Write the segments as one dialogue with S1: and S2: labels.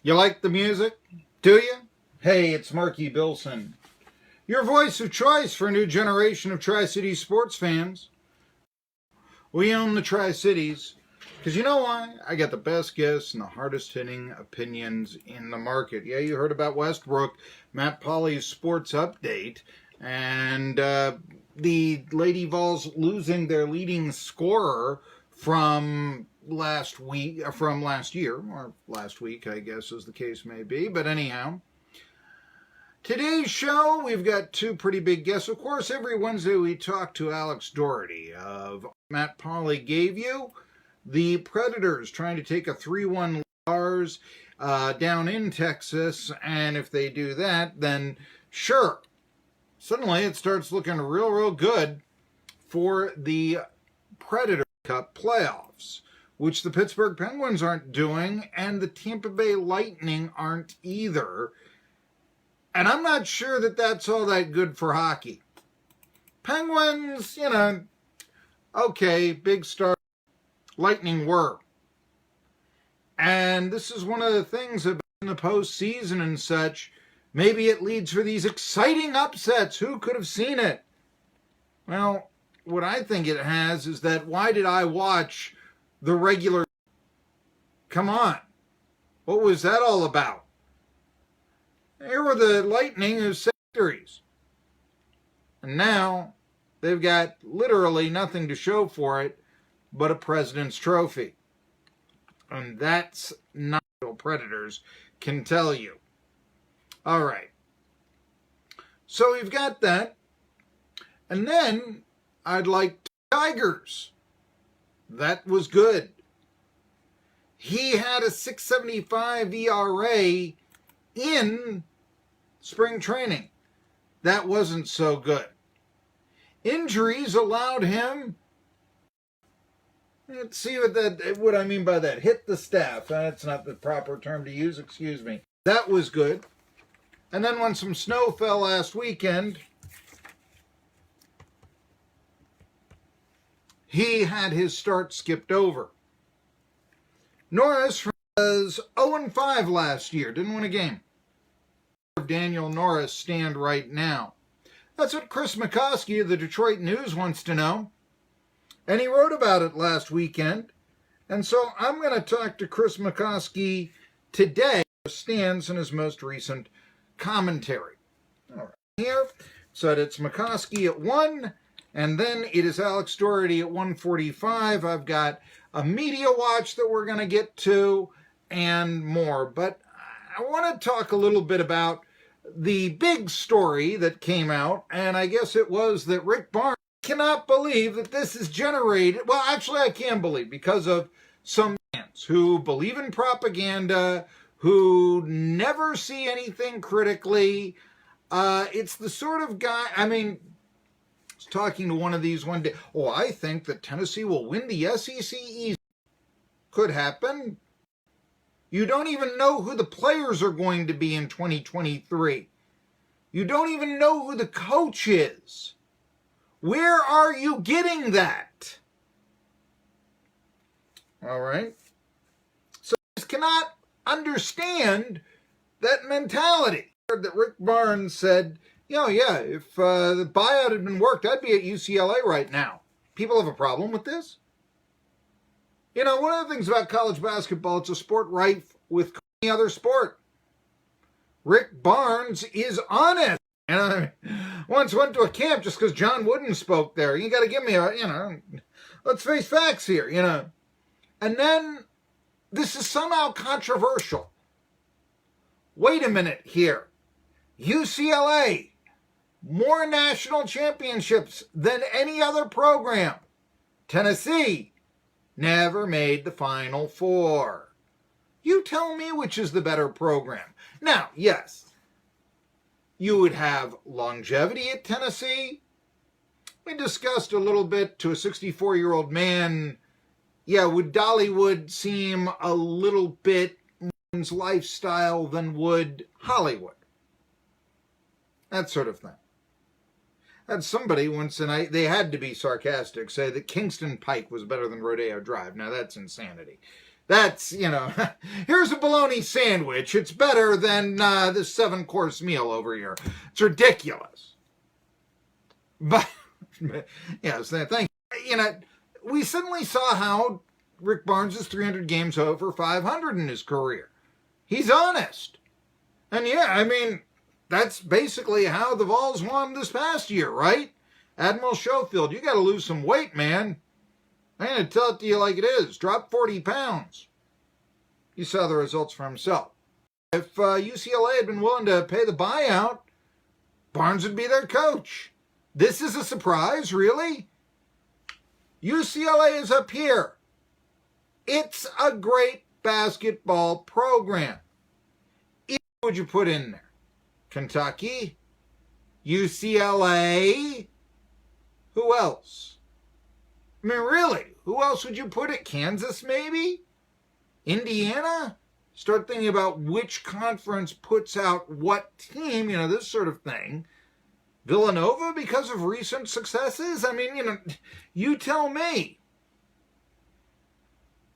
S1: You like the music? Do you? Hey, it's Marky Bilson, your voice of choice for a new generation of Tri-Cities sports fans. We own the Tri-Cities because you know why? I got the best guests and the hardest hitting opinions in the market. Yeah, you heard about Westbrook, Matt Pauley's sports update, and the Lady Vols losing their leading scorer from last week, from last year, or last week, I guess, as the case may be. But anyhow, today's show, we've got two pretty big guests. Of course, every Wednesday we talk to Alex Doherty of Matt Pauley gave you. The Predators trying to take a 3-1 Stars down in Texas, and if they do that, then sure, suddenly it starts looking real good for the Predator Cup playoffs, which the Pittsburgh Penguins aren't doing, and the Tampa Bay Lightning aren't either. And I'm not sure that that's all that good for hockey. Penguins, okay, big star. Lightning were. And this is one of the things about in the postseason and such. Maybe it leads for these exciting upsets. Who could have seen it? Well, what I think it has is that why did I watch the regular? Come on. What was that all about? Here were the Lightning who set victories. And now they've got literally nothing to show for it but a President's Trophy. And that's not what Predators can tell you. All right. So we've got that. And then I'd like Tigers. That was good. He had a 6.75 ERA in spring training. That wasn't so good. Injuries allowed him, let's see what I mean by that. Hit the staff. That's not the proper term to use, excuse me. That was good. And then when some snow fell last weekend, he had his start skipped over. Norris was 0-5 last year. Didn't win a game. Daniel Norris stand right now? That's what Chris McCoskey of the Detroit News wants to know. And he wrote about it last weekend. And so I'm going to talk to Chris McCoskey today. Stands in his most recent commentary. All right. Here, so it's McCoskey at 1, and then it is Alex Doherty at 1:45. I've got a media watch that we're going to get to and more. But I want to talk a little bit about the big story that came out, and I guess it was that Rick Barnes cannot believe that this is generated. Well, actually, I can believe because of some fans who believe in propaganda, who never see anything critically. It's the sort of guy, I was talking to one of these one day. Oh, I think that Tennessee will win the SEC easy. Could happen. You don't even know who the players are going to be in 2023. You don't even know who the coach is. Where are you getting that? All right. So I just cannot understand that mentality. That Rick Barnes said, if the buyout had been worked, I'd be at UCLA right now. People have a problem with this? One of the things about college basketball, it's a sport rife with any other sport. Rick Barnes is honest. Once went to a camp just because John Wooden spoke there. You got to give me let's face facts here, And then this is somehow controversial. Wait a minute here. UCLA, more national championships than any other program. Tennessee never made the Final Four. You tell me which is the better program. Now, yes, you would have longevity at Tennessee. We discussed a little bit to a 64-year-old man, would Dollywood seem a little bit more lifestyle than would Hollywood? That sort of thing. Had somebody once, and they had to be sarcastic, say that Kingston Pike was better than Rodeo Drive. Now, that's insanity. That's, here's a bologna sandwich. It's better than this 7-course meal over here. It's ridiculous. But, yes, thank you. We suddenly saw how Rick Barnes is 300 games over 500 in his career. He's honest. And that's basically how the Vols won this past year, right? Admiral Schofield, you got to lose some weight, man. I'm going to tell it to you like it is. Drop 40 pounds. You saw the results for himself. If UCLA had been willing to pay the buyout, Barnes would be their coach. This is a surprise, really? UCLA is up here. It's a great basketball program. Who would you put in there? Kentucky? UCLA? Who else? Really, who else would you put it? Kansas, maybe? Indiana? Start thinking about which conference puts out what team, this sort of thing. Villanova because of recent successes? You tell me.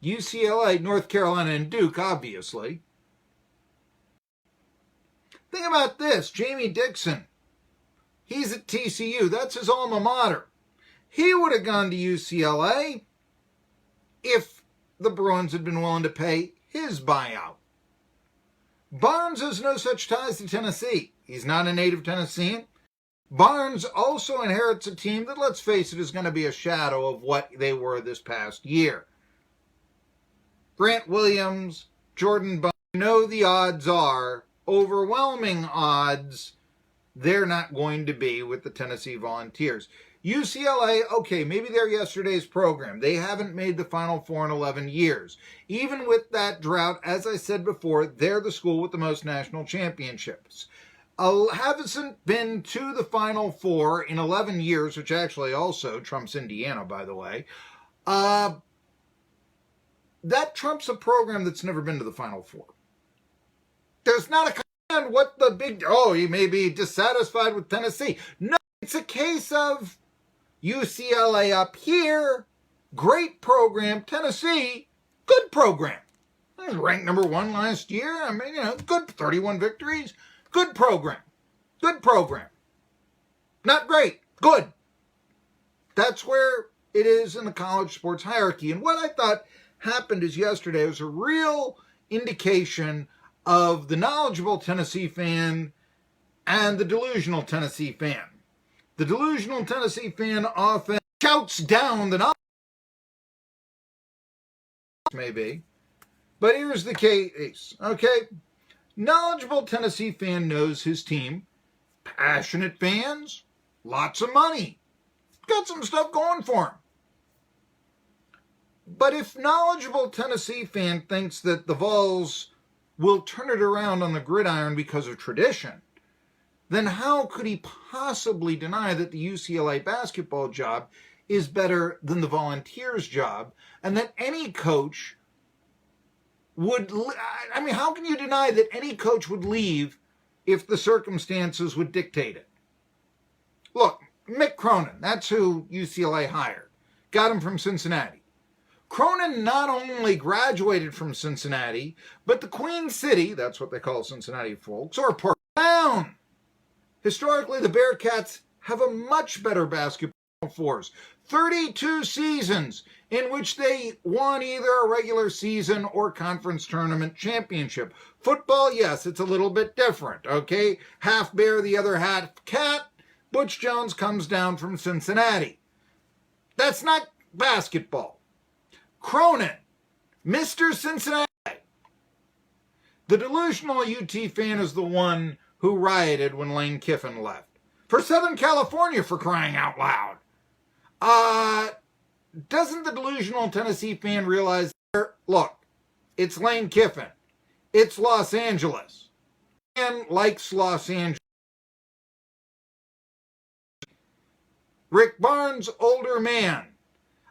S1: UCLA, North Carolina, and Duke, obviously. Think about this. Jamie Dixon. He's at TCU. That's his alma mater. He would have gone to UCLA if the Bruins had been willing to pay his buyout. Barnes has no such ties to Tennessee. He's not a native Tennessean. Barnes also inherits a team that, let's face it, is going to be a shadow of what they were this past year. Grant Williams, Jordan Bone, the odds are, overwhelming odds, they're not going to be with the Tennessee Volunteers. UCLA, okay, maybe they're yesterday's program. They haven't made the Final Four in 11 years. Even with that drought, as I said before, they're the school with the most national championships. Haven't been to the Final Four in 11 years, which actually also trumps Indiana, by the way. That trumps a program that's never been to the Final Four. There's not a comment what the big, you may be dissatisfied with Tennessee. No, it's a case of UCLA up here, great program. Tennessee, good program. Ranked number 1 last year. Good 31 victories. Good program. Good program. Not great. Good. That's where it is in the college sports hierarchy. And what I thought happened is yesterday was a real indication of the knowledgeable Tennessee fan and the delusional Tennessee fan. The delusional Tennessee fan often shouts down the knowledge, maybe. But here's the case, okay? Knowledgeable Tennessee fan knows his team. Passionate fans, lots of money. Got some stuff going for him. But if knowledgeable Tennessee fan thinks that the Vols will turn it around on the gridiron because of tradition, then how could he possibly deny that the UCLA basketball job is better than the Volunteers job, and that any coach would, how can you deny that any coach would leave if the circumstances would dictate it? Look, Mick Cronin, that's who UCLA hired. Got him from Cincinnati. Cronin not only graduated from Cincinnati, but the Queen City, that's what they call Cincinnati folks, or Port Town. Historically, the Bearcats have a much better basketball force. 32 seasons in which they won either a regular season or conference tournament championship. Football, yes, it's a little bit different, okay? Half bear, the other half cat. Butch Jones comes down from Cincinnati. That's not basketball. Cronin, Mr. Cincinnati. The delusional UT fan is the one who rioted when Lane Kiffin left. For Southern California, for crying out loud. Doesn't the delusional Tennessee fan realize, look, it's Lane Kiffin. It's Los Angeles. And likes Los Angeles. Rick Barnes, older man.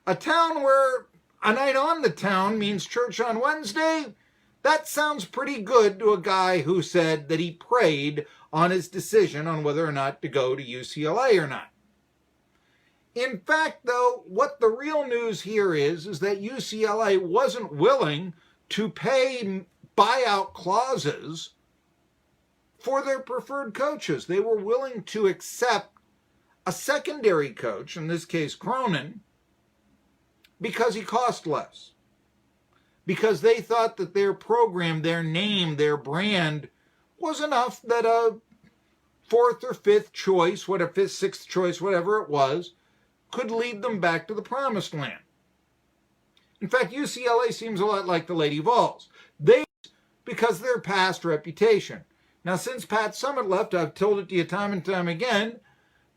S1: A town where a night on the town means church on Wednesday. That sounds pretty good to a guy who said that he prayed on his decision on whether or not to go to UCLA or not. In fact, though, what the real news here is that UCLA wasn't willing to pay buyout clauses for their preferred coaches. They were willing to accept a secondary coach, in this case Cronin, because he cost less. Because they thought that their program, their name, their brand was enough that a fourth or fifth choice, sixth choice, whatever it was, could lead them back to the promised land. In fact, UCLA seems a lot like the Lady Vols. Because of their past reputation. Now, since Pat Summitt left, I've told it to you time and time again,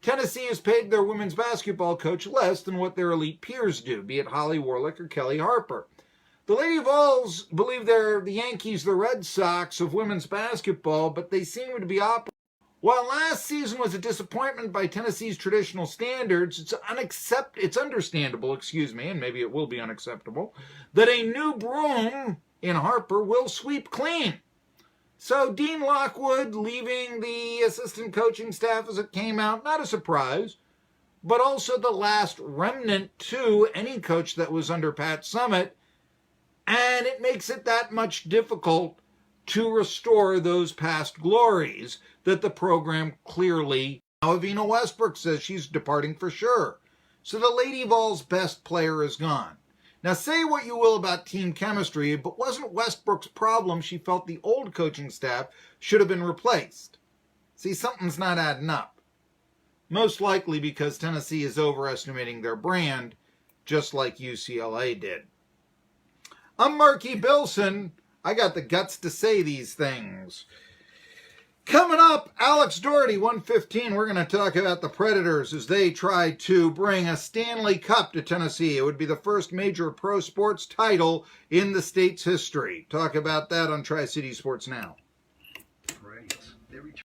S1: Tennessee has paid their women's basketball coach less than what their elite peers do, be it Holly Warlick or Kelly Harper. The Lady Vols believe they're the Yankees, the Red Sox of women's basketball, but they seem to be opposite. While last season was a disappointment by Tennessee's traditional standards, it's understandable, and maybe it will be unacceptable, that a new broom in Harper will sweep clean. So Dean Lockwood leaving the assistant coaching staff as it came out, not a surprise, but also the last remnant to any coach that was under Pat Summitt, and it makes it that much difficult to restore those past glories that the program clearly... Now Avina Westbrook says she's departing for sure. So the Lady Vols' best player is gone. Now say what you will about team chemistry, but wasn't Westbrook's problem she felt the old coaching staff should have been replaced? See, something's not adding up. Most likely because Tennessee is overestimating their brand, just like UCLA did. I'm Marky Bilson. I got the guts to say these things. Coming up, Alex Doherty, 115. We're going to talk about the Predators as they try to bring a Stanley Cup to Tennessee. It would be the first major pro sports title in the state's history. Talk about that on Tri-City Sports Now.